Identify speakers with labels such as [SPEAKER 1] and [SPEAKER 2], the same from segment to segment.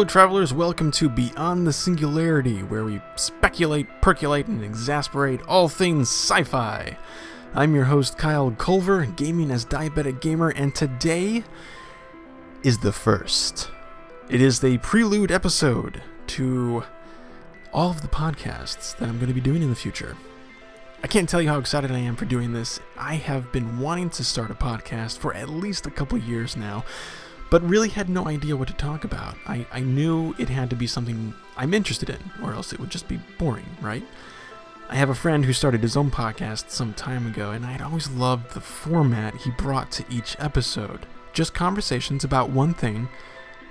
[SPEAKER 1] Hello travelers, welcome to Beyond The Singularity, where we speculate, percolate, and exasperate all things sci-fi. I'm your host Kyle Culver, gaming as Diabetic Gamer, and today is the first. It is the prelude episode to all of the podcasts that I'm going to be doing in the future. I can't tell you how excited I am for doing this. I have been wanting to start a podcast for at least a couple years now, but really had no idea what to talk about. I knew it had to be something I'm interested in, or else it would just be boring, right? I have a friend who started his own podcast some time ago, and I'd always loved the format he brought to each episode. Just conversations about one thing,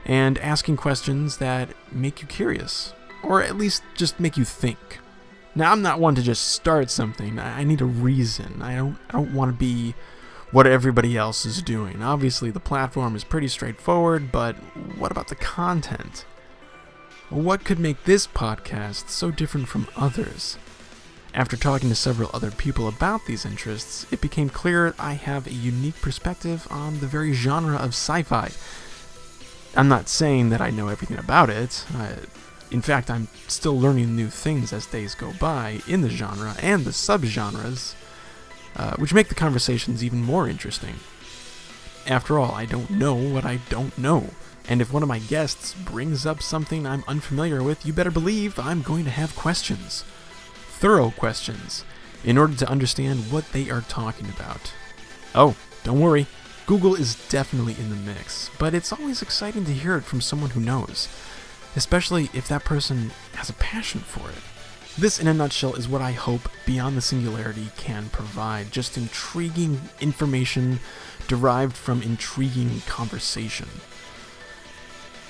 [SPEAKER 1] and asking questions that make you curious, or at least just make you think. Now, I'm not one to just start something. I need a reason. I don't want to be what everybody else is doing. Obviously, the platform is pretty straightforward, but what about the content? What could make this podcast so different from others? After talking to several other people about these interests, it became clear I have a unique perspective on the very genre of sci-fi. I'm not saying that I know everything about it. In fact, I'm still learning new things as days go by in the genre and the subgenres, which make the conversations even more interesting. After all, I don't know what I don't know, and if one of my guests brings up something I'm unfamiliar with, you better believe I'm going to have questions. Thorough questions, in order to understand what they are talking about. Oh, don't worry, Google is definitely in the mix, but it's always exciting to hear it from someone who knows, especially if that person has a passion for it. This, in a nutshell, is what I hope Beyond the Singularity can provide. Just intriguing information derived from intriguing conversation.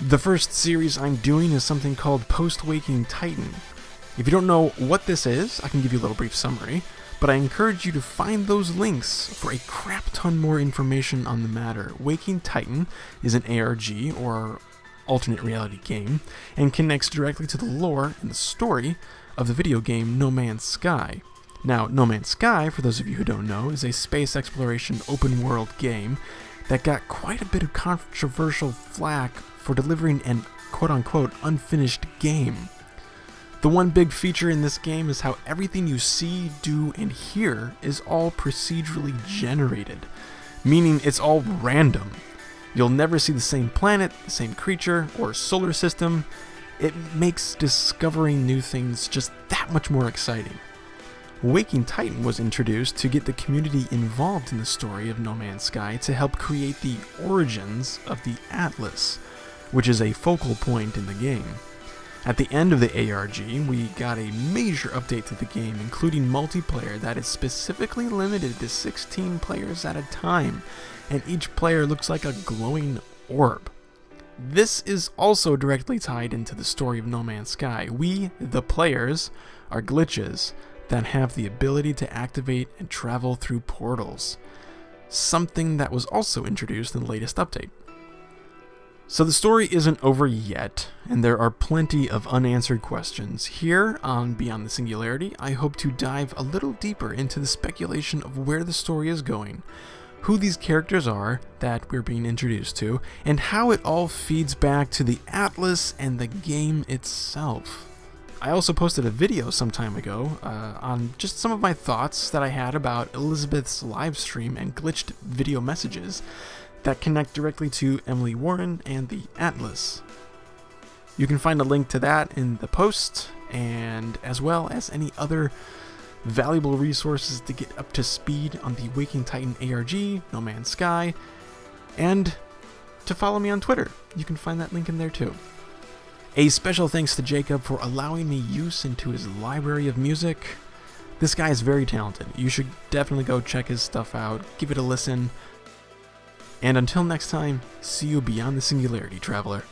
[SPEAKER 1] The first series I'm doing is something called Post-Waking Titan. If you don't know what this is, I can give you a little brief summary, but I encourage you to find those links for a crap ton more information on the matter. Waking Titan is an ARG, or alternate reality game, and connects directly to the lore and the story of the video game No Man's Sky. Now, No Man's Sky, for those of you who don't know, is a space exploration open world game that got quite a bit of controversial flack for delivering an quote-unquote unfinished game. The one big feature in this game is how everything you see, do, and hear is all procedurally generated, meaning it's all random. You'll never see the same planet, the same creature, or solar system. It makes discovering new things just that much more exciting. Waking Titan was introduced to get the community involved in the story of No Man's Sky to help create the origins of the Atlas, which is a focal point in the game. At the end of the ARG, we got a major update to the game, including multiplayer that is specifically limited to 16 players at a time, and each player looks like a glowing orb. This is also directly tied into the story of No Man's Sky. We, the players, are glitches that have the ability to activate and travel through portals, something that was also introduced in the latest update. So the story isn't over yet, and there are plenty of unanswered questions. Here on Beyond the Singularity, I hope to dive a little deeper into the speculation of where the story is going, who these characters are that we're being introduced to, and how it all feeds back to the Atlas and the game itself. I also posted a video some time ago on just some of my thoughts that I had about Elizabeth's livestream and glitched video messages that connect directly to Emily Warren and the Atlas. You can find a link to that in the post, and as well as any other valuable resources to get up to speed on the Waking Titan ARG, No Man's Sky, and to follow me on Twitter. You can find that link in there too. A special thanks to JayKob for allowing me use into his library of music. This guy is very talented. You should definitely go check his stuff out, give it a listen. And until next time, see you beyond the singularity, traveler.